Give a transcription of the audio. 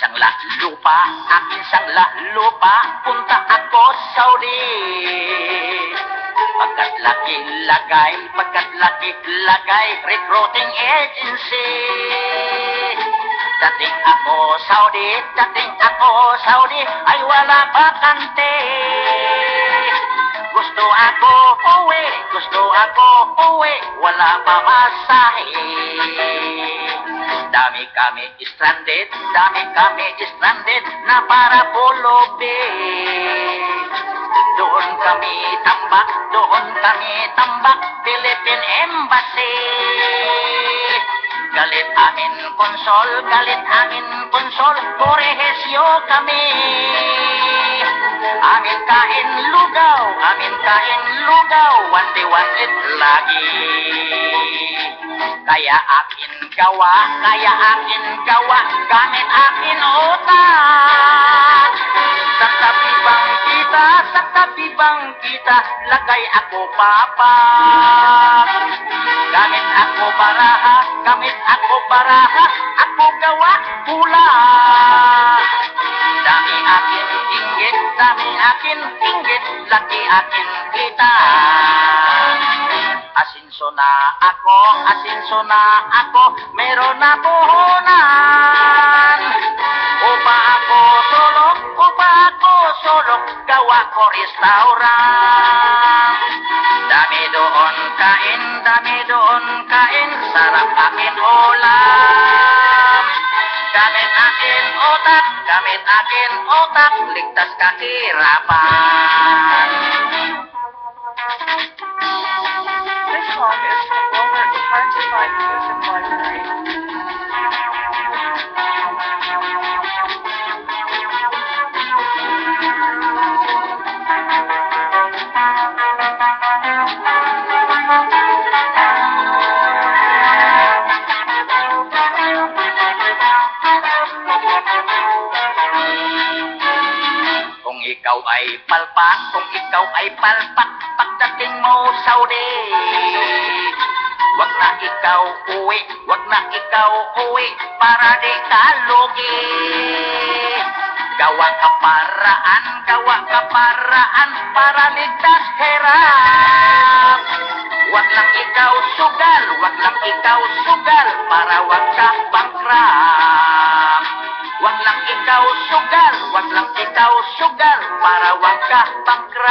sangla lupa, aking sangla lupa, punta ako Saudi. Pagkat laki lagay, recruiting agency. Dating ako Saudi, ay wala bakante. Gusto ako uwi, wala pamasahe. Dami kami stranded na para pulubi. Doon kami tambak, Philippine Embassy. Galit amin konsol, korehesyo kami. Amin kain lugaw, wanti-wantit lagi. Kaya akin gawa, gamit akin utak. Sa tabi bang kita, lagay ako papak. Gamit ako baraha, ako gawa pula. Dami akin inggit, laki akin kita. Asinso na ako, meron na puhunan. Upa ako sulok, gawa ko restaurant. Dami doon kain, sarap akin ulam. Gamit akin otak, ligtas kahirapan. This song is from Wilmer's Hard to Find Music Library. Kung ikaw ay palpak, pagdating mo Saudi. Wag na ikaw uwi, para di ka lugi. Gawa ka paraan, para ligtas hirap. Wag lang ikaw sugal, para wag ka bankrupt. Wag lang ikaw sugal, para wag ka bankrupt.